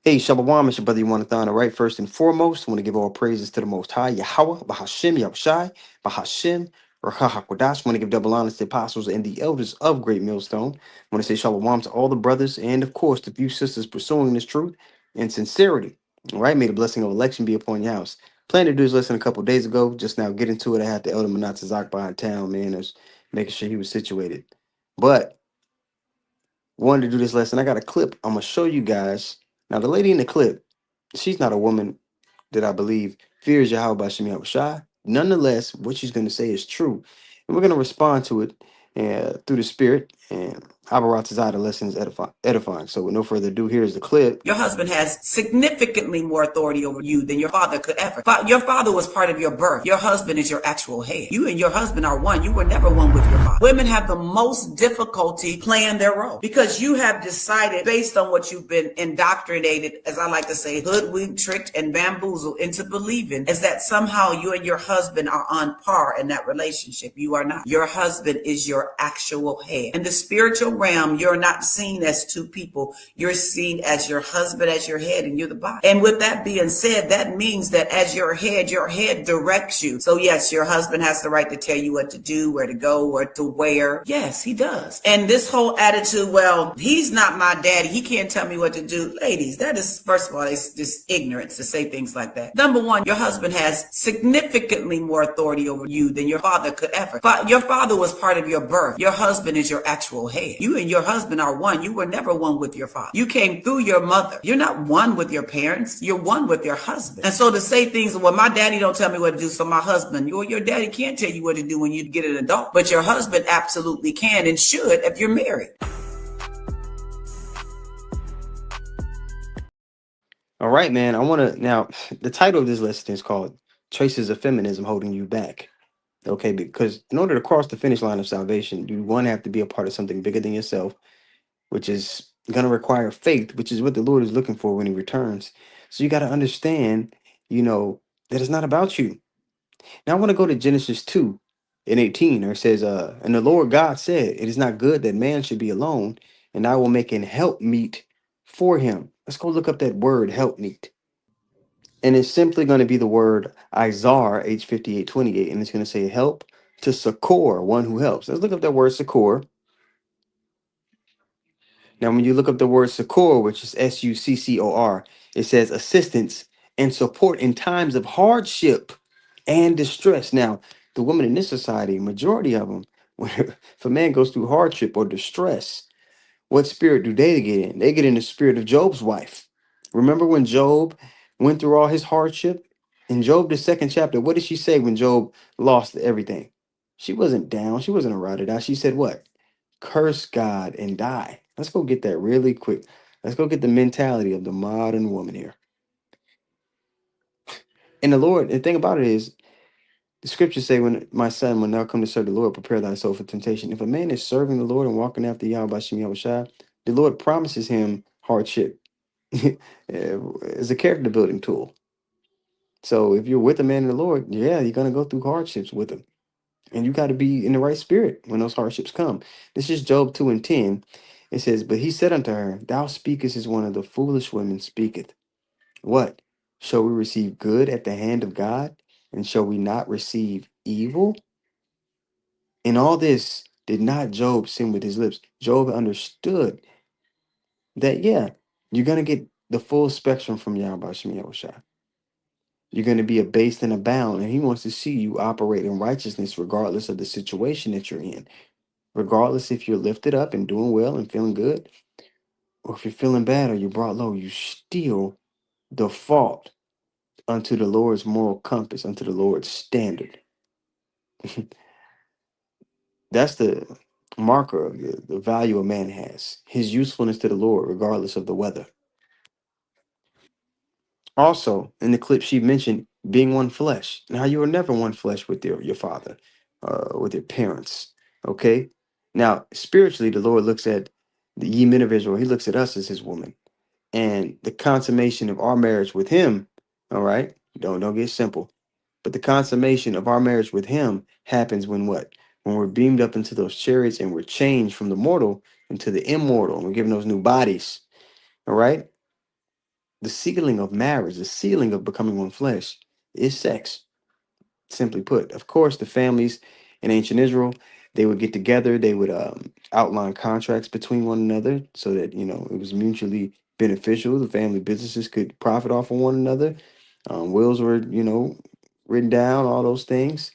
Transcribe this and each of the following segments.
Hey, Shalom, it's your brother Yawanathan. All right, first and foremost, I want to give all praises to the Most High, Yahweh, Bahashim, Yahushai, Bahashim, Rahahakodash. I want to give double honors to the apostles and the elders of Great Millstone. I want to say Shalom to all the brothers and, of course, the few sisters pursuing this truth and sincerity. All right, may the blessing of election be upon your house. Plan to do this lesson a couple days ago. Just now get into it. I had the elder Manatazak behind town, man. I was making sure he was situated. But wanted to do this lesson. I got a clip I'm gonna show you guys. Now, the lady in the clip, she's not a woman that I believe fears Yahweh by Shem Yahushua. Nonetheless, what she's gonna say is true, and we're gonna respond to it through the Spirit. And Abaratazada lesson is edifying. So, with no further ado, here's the clip. Your husband has significantly more authority over you than your father could ever. Your father was part of your birth. Your husband is your actual head. You and your husband are one. You were never one with your father. Women have the most difficulty playing their role because you have decided, based on what you've been indoctrinated, as I like to say, hoodwinked, tricked, and bamboozled into believing, is that somehow you and your husband are on par in that relationship. You are not. Your husband is your actual head. In the spiritual realm, you're not seen as two people. You're seen as your husband, as your head, and you're the body. And with that being said, that means that as your head directs you. So yes, your husband has the right to tell you what to do, where to go, what to wear. Yes, he does. And this whole attitude, well, he's not my daddy, he can't tell me what to do. Ladies, that is, first of all, it's just ignorance to say things like that. Number one, your husband has significantly more authority over you than your father could ever. Your father was part of your birth. Your husband is your actual head. You and your husband are one. You were never one with your father. You came through your mother. You're not one with your parents. You're one with your husband. And so to say things, well, my daddy don't tell me what to do, so my husband, your daddy can't tell you what to do when you get an adult. But your husband absolutely can and should if you're married. All right, man. I want to now. The title of this lesson is called "Traces of Feminism Holding You Back." Okay, because in order to cross the finish line of salvation, you one have to be a part of something bigger than yourself, which is going to require faith, which is what the Lord is looking for when He returns. So you got to understand, that it's not about you. Now I want to go to Genesis 2 and 18, where it says, "And the Lord God said, it is not good that man should be alone, and I will make an helpmeet for him." Let's go look up that word helpmeet. And it's simply going to be the word Izar, H5828, and it's going to say help to succor, one who helps. Let's look up that word succor. Now, when you look up the word succor, which is Succor, it says assistance and support in times of hardship and distress. Now, the women in this society, majority of them, if a man goes through hardship or distress, what spirit do they get in? They get in the spirit of Job's wife. Remember when Job went through all his hardship? In Job, the second chapter, what did she say when Job lost everything? She wasn't down. She wasn't a rotted out. She said, what? Curse God and die. Let's go get that really quick. Let's go get the mentality of the modern woman here. And the thing about it is, the scriptures say, when my son, when thou come to serve the Lord, prepare thy soul for temptation. If a man is serving the Lord and walking after Yahweh by Shem Yahushua, the Lord promises him hardship as a character building tool. So if you're with a man in the Lord, yeah, you're going to go through hardships with him. And you got to be in the right spirit when those hardships come. This is Job 2 and 10. It says, "But he said unto her, Thou speakest as one of the foolish women speaketh. What? Shall we receive good at the hand of God? And shall we not receive evil?" In all this, did not Job sin with his lips? Job understood that, yeah, you're going to get the full spectrum from Yahweh Shem Yahushua. You're going to be abased and abound, and he wants to see you operate in righteousness regardless of the situation that you're in. Regardless if you're lifted up and doing well and feeling good, or if you're feeling bad or you're brought low, you still default unto the Lord's moral compass, unto the Lord's standard. That's the marker of the value a man has, his usefulness to the Lord, regardless of the weather. Also, in the clip, she mentioned being one flesh. Now, you were never one flesh with your father, with your parents. Okay. Now, spiritually, the Lord looks at the ye men of Israel. He looks at us as his woman, and the consummation of our marriage with him. All right. Don't get simple. But the consummation of our marriage with him happens when what? When we're beamed up into those chariots and we're changed from the mortal into the immortal, and we're given those new bodies. All right. The sealing of marriage, the sealing of becoming one flesh, is sex. Simply put, of course, the families in ancient Israel, they would get together, they would outline contracts between one another so that, it was mutually beneficial. The family businesses could profit off of one another. Wills were, written down, all those things.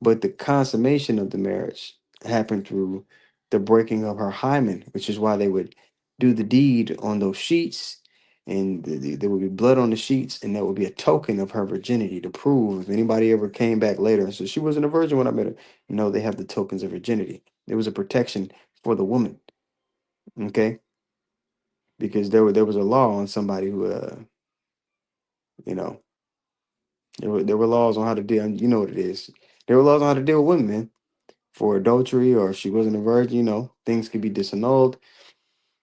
But the consummation of the marriage happened through the breaking of her hymen, which is why they would do the deed on those sheets, and there would be blood on the sheets, and that would be a token of her virginity to prove if anybody ever came back later and said she wasn't a virgin when I met her. No, they have the tokens of virginity. There was a protection for the woman, okay? Because there was a law on somebody who you know there were laws on how to deal. You know what it is. There were laws on how to deal with women, man. For adultery, or if she wasn't a virgin, things could be disannulled.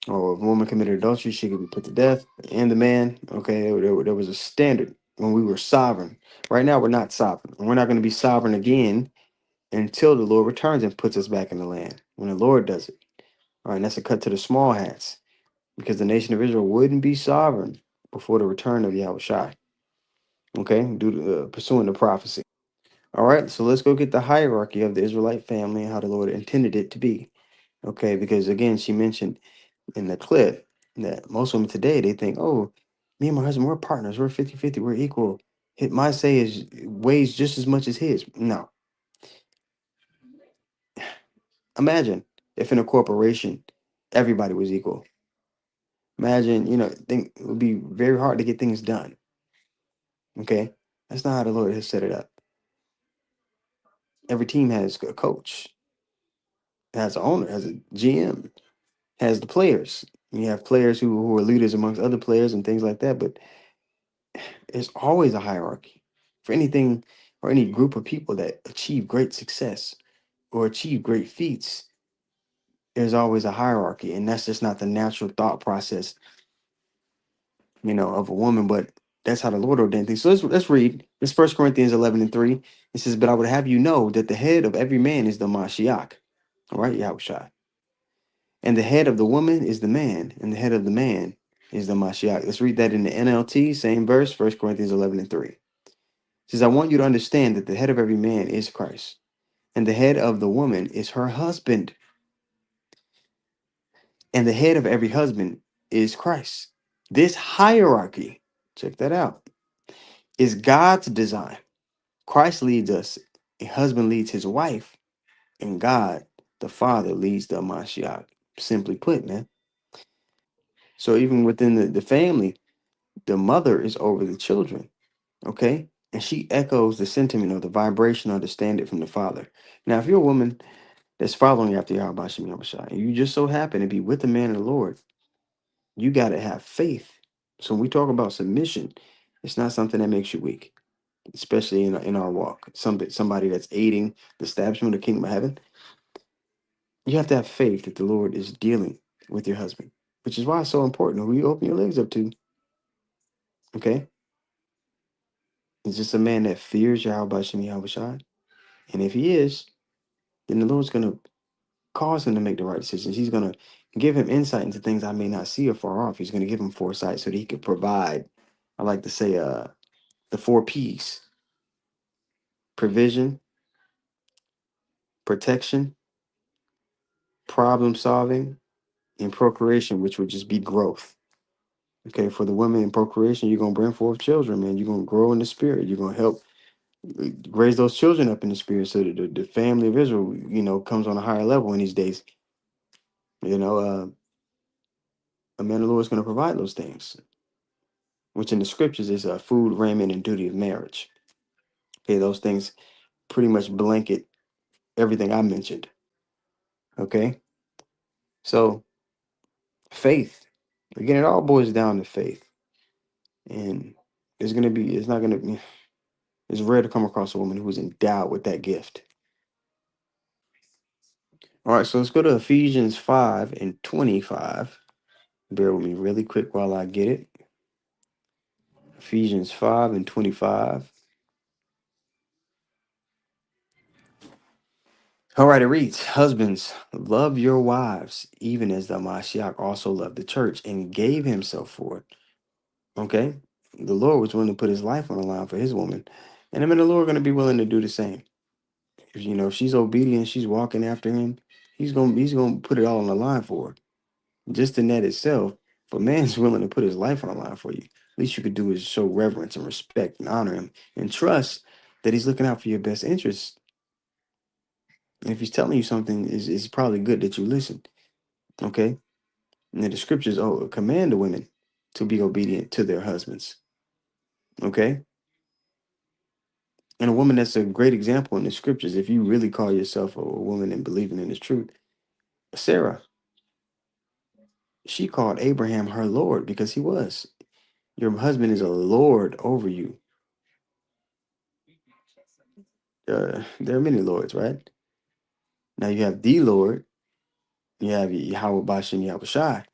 Or if a woman committed adultery, she could be put to death. And the man, okay, there was a standard when we were sovereign. Right now, we're not sovereign. And we're not going to be sovereign again until the Lord returns and puts us back in the land. When the Lord does it. All right, and that's a cut to the small hats, because the nation of Israel wouldn't be sovereign before the return of Yahweh Shai. Okay, due to pursuing the prophecy. All right, so let's go get the hierarchy of the Israelite family and how the Lord intended it to be. Okay, because again, she mentioned in the clip that most women today, they think, oh, me and my husband, we're partners, we're 50-50, we're equal. My say is weighs just as much as his. No. Imagine if in a corporation everybody was equal. Imagine, think it would be very hard to get things done. Okay. That's not how the Lord has set it up. Every team has a coach, has an owner, has a GM, has the players. You have players who are leaders amongst other players and things like that, but there's always a hierarchy for anything or any group of people that achieve great success or achieve great feats. There's always a hierarchy, and that's just not the natural thought process, of a woman. But that's how the Lord ordained things. So let's read. It's 1 Corinthians 11:3. It says, "But I would have you know that the head of every man is the Mashiach." All right, Yahushua. "And the head of the woman is the man, and the head of the man is the Mashiach." Let's read that in the NLT, same verse, 1 Corinthians 11:3. It says, "I want you to understand that the head of every man is Christ, and the head of the woman is her husband, and the head of every husband is Christ." This hierarchy, check that out, is God's design. Christ leads us, a husband leads his wife, and God, the Father, leads the Mashiach. Simply put, man. So even within the family, the mother is over the children, okay? And she echoes the sentiment or the vibration or the standard from the Father. Now, if you're a woman that's following after Yahweh Shem Yahushua, and you just so happen to be with the man of the Lord, you got to have faith. So when we talk about submission, it's not something that makes you weak, especially in our walk. Somebody that's aiding the establishment of the kingdom of heaven, you have to have faith that the Lord is dealing with your husband, which is why it's so important who you open your legs up to. Okay, it's just a man that fears Yahweh Shem Yahushua, and if he is, then the Lord's gonna cause him to make the right decisions. He's going to give him insight into things I may not see afar off. He's going to give him foresight so that he can provide, I like to say, the 4 P's: provision, protection, problem solving, and procreation, which would just be growth. Okay, for the women in procreation, you're going to bring forth children, man. You're going to grow in the spirit. You're going to help raise those children up in the spirit so that the family of Israel, comes on a higher level in these days. You know, uh, a man of the Lord is going to provide those things, which in the scriptures is food, raiment, and duty of marriage. Okay, those things pretty much blanket everything I mentioned. Okay, so faith. Again, it all boils down to faith, and it's not gonna be. It's rare to come across a woman who is endowed with that gift. All right, so let's go to Ephesians 5:25. Bear with me really quick while I get it. Ephesians 5:25. All right, it reads, "Husbands, love your wives, even as the Mashiach also loved the church and gave himself for it." Okay, the Lord was willing to put his life on the line for his woman, and him and the Lord are going to be willing to do the same. If if she's obedient, she's walking after him, he's gonna put it all on the line for her. Just in that itself, if a man's willing to put his life on the line for you, least you could do is show reverence and respect and honor him and trust that he's looking out for your best interests. And if he's telling you something, is probably good that you listen. Okay, and then the scriptures command the women to be obedient to their husbands. Okay, and a woman that's a great example in the scriptures, if you really call yourself a woman and believing in this truth, Sarah, she called Abraham her Lord because he was. Your husband is a Lord over you. There are many Lords, right? Now you have the Lord, you have Yahweh Bashem Yahweh Shai,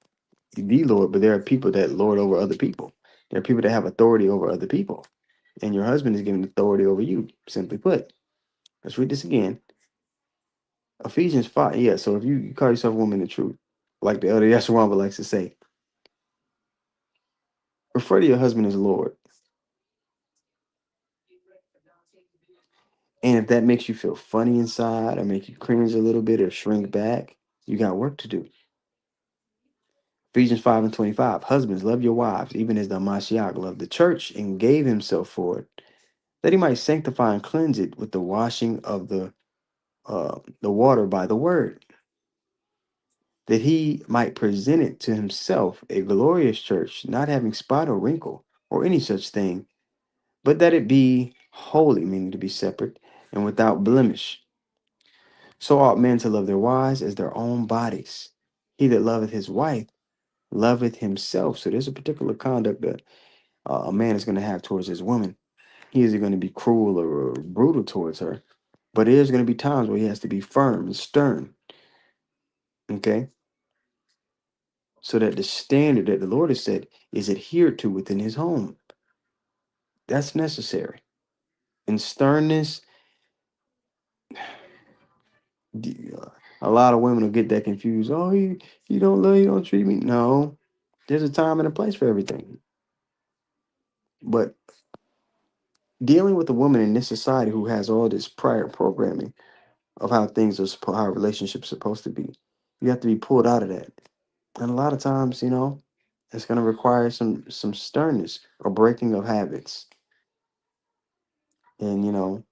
the Lord, but there are people that lord over other people. There are people that have authority over other people. And your husband is given authority over you, simply put. Let's read this again. Ephesians 5. Yeah, so if you call yourself a woman of truth, like the elder Yeshua likes to say, refer to your husband as Lord. And if that makes you feel funny inside or make you cringe a little bit or shrink back, you got work to do. Ephesians 5 and 25. Husbands, love your wives, even as the Mashiach loved the church and gave himself for it, that he might sanctify and cleanse it with the washing of the water by the word, that he might present it to himself a glorious church, not having spot or wrinkle or any such thing, but that it be holy, meaning to be separate, and without blemish. So ought men to love their wives as their own bodies. He that loveth his wife loveth himself. So there's a particular conduct that a man is going to have towards his woman. He isn't going to be cruel or brutal towards her, but there's going to be times where he has to be firm and stern. Okay, so that the standard that the Lord has set is adhered to within his home. That's necessary. And sternness, a lot of women will get that confused. Oh, you don't love, you don't treat me. No, there's a time and a place for everything. But dealing with a woman in this society who has all this prior programming of how things are how relationships are supposed to be, you have to be pulled out of that. And a lot of times, it's going to require some sternness or breaking of habits. And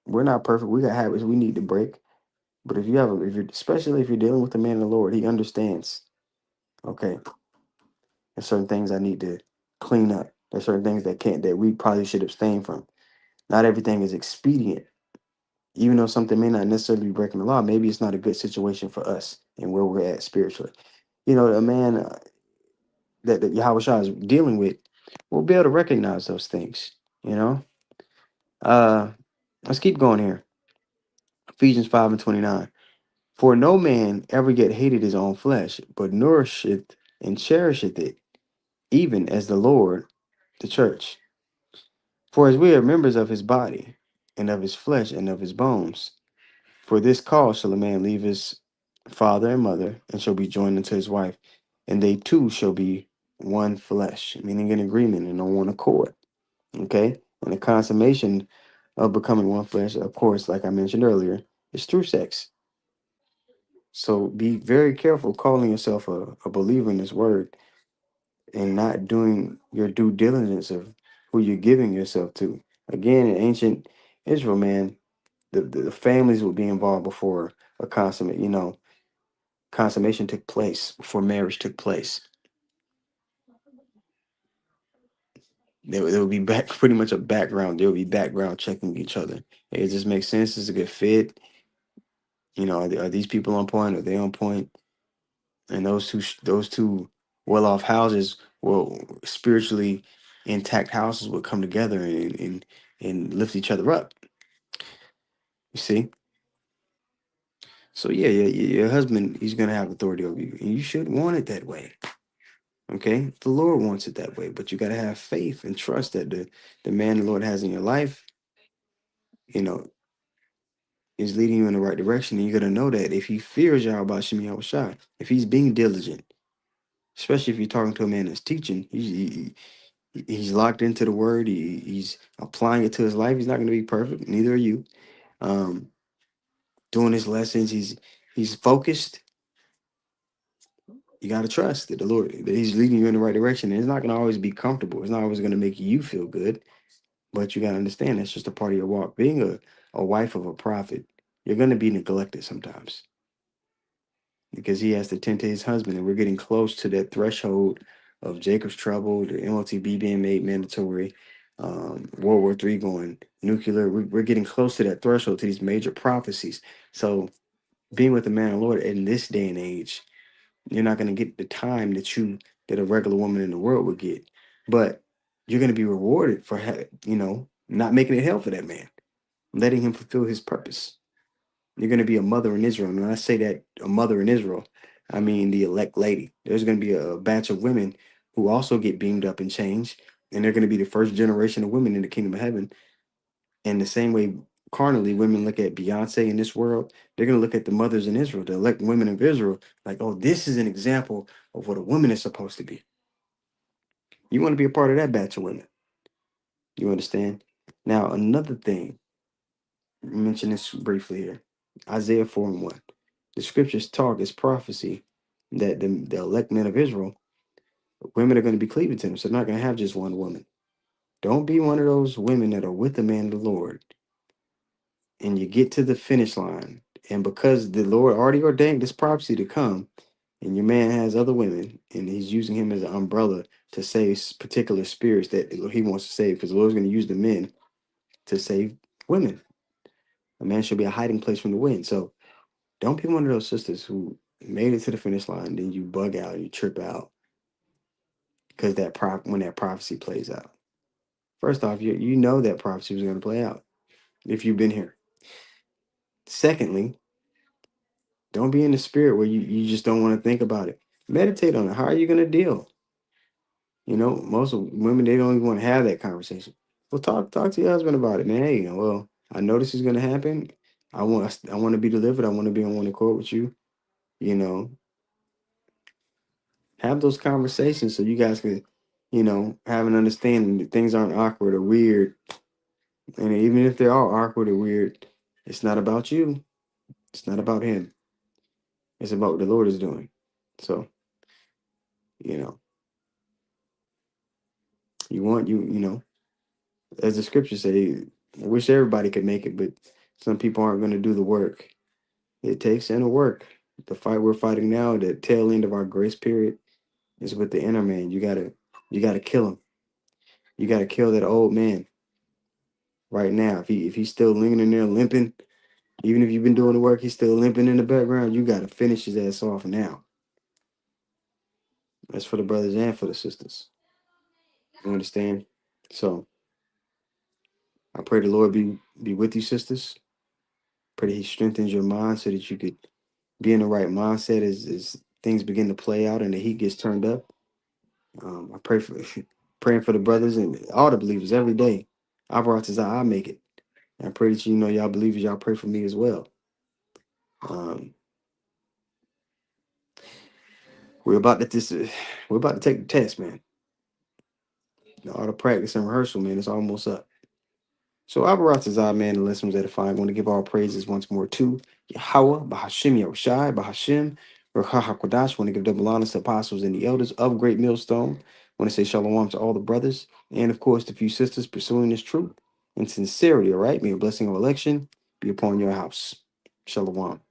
we're not perfect. We got habits we need to break. But if you're especially if you're dealing with the man of the Lord, he understands. Okay, there's certain things I need to clean up. There's certain things that we probably should abstain from. Not everything is expedient. Even though something may not necessarily be breaking the law, maybe it's not a good situation for us and where we're at spiritually. A man that Yahweh Shah is dealing with will be able to recognize those things. You know, uh, let's keep going here. Ephesians 5 and 29. For no man ever yet hated his own flesh, but nourisheth and cherisheth it, even as the Lord the church. For as we are members of his body, and of his flesh, and of his bones, for this cause shall a man leave his father and mother, and shall be joined unto his wife, and they two shall be one flesh, meaning in agreement and on one accord. Okay? And the consummation of becoming one flesh, of course, like I mentioned earlier, is through sex. So be very careful calling yourself a believer in this word and not doing your due diligence of who you're giving yourself to. Again, in ancient Israel, man, the families would be involved before a consummation took place, before marriage took place. There would be pretty much a background. There would be background checking each other. It just makes sense. It's a good fit. Are these people on point? Are they on point? And those two well-off houses, well, spiritually intact houses would come together and lift each other up. You see? So yeah, your husband, he's gonna have authority over you, and you should want it that way. Okay, the Lord wants it that way, but you got to have faith and trust that the man the Lord has in your life, you know, is leading you in the right direction. And you got to know that if he fears Yahweh Shem Yahweh Shai, if he's being diligent, especially if you're talking to a man that's teaching, He's locked into the word. He's applying it to his life. He's not going to be perfect. Neither are you. Um, Doing his lessons, he's focused. You got to trust that the Lord, that He's leading you in the right direction. And it's not going to always be comfortable. It's not always going to make you feel good. But you got to understand that's just a part of your walk. Being a wife of a prophet, you're going to be neglected sometimes because he has to tend to his husband. And we're getting close to that threshold of Jacob's trouble, the MLTB being made mandatory, World War III going nuclear. We're getting close to that threshold to these major prophecies. So being with the man of the Lord in this day and age, you're not going to get the time that a regular woman in the world would get. But you're going to be rewarded for, not making it hell for that man, letting him fulfill his purpose. You're going to be a mother in Israel. And when I say that, a mother in Israel, I mean the elect lady. There's going to be a batch of women who also get beamed up and changed. And they're going to be the first generation of women in the kingdom of heaven. And the same way carnally women look at Beyonce in this world, they're going to look at the mothers in Israel, the elect women of Israel, like, oh, this is an example of what a woman is supposed to be. You want to be a part of that batch of women. You understand? Now, another thing, mention this briefly here. Isaiah 4 and 1. The scriptures talk as prophecy that the elect men of Israel, women are going to be cleaving to them. So they're not going to have just one woman. Don't be one of those women that are with the man of the Lord and you get to the finish line. And because the Lord already ordained this prophecy to come, and your man has other women, and he's using him as an umbrella to save particular spirits that he wants to save, because the Lord's going to use the men to save women. A man should be a hiding place from the wind. So don't be one of those sisters who made it to the finish line, then you bug out, you trip out, because when that prophecy plays out. First off, you know that prophecy was going to play out if you've been here. Secondly, don't be in the spirit where you just don't want to think about it. Meditate on it. How are you going to deal? Most of women, they don't even want to have that conversation. Well, talk to your husband about it, man. Hey, well, I know this is going to happen. I want to be delivered. I want to be on one accord with you. You know, have those conversations so you guys can, have an understanding that things aren't awkward or weird. And even if they are awkward or weird, it's not about you. It's not about him. It's about what the Lord is doing. So, you know, as the scriptures say, I wish everybody could make it, but some people aren't going to do the work. It takes inner work. The fight we're fighting now, the tail end of our grace period, is with the inner man. You gotta kill him. You gotta kill that old man right now. If he's still lingering there limping, even if you've been doing the work, he's still limping in the background. You gotta finish his ass off now. That's for the brothers and for the sisters. You understand? So I pray the Lord be with you, sisters. Pray that He strengthens your mind so that you could be in the right mindset as things begin to play out and the heat gets turned up. I pray for praying for the brothers and all the believers every day. I brought this out, I make it. And I pray that y'all believers, y'all pray for me as well. Um, we're about to this we're about to take the test, man. All the practice and rehearsal, man, it's almost up. So Abaratazah, man, the listeners edifying. I want to give all praises once more to Yahweh, Bahashim Yahushai, Bahashim, Ruach HaKodash. Want to give double honors to apostles and the elders of Great Millstone. Want to say shalom to all the brothers and, of course, the few sisters pursuing this truth in sincerity, all right? May a blessing of election be upon your house. Shalom.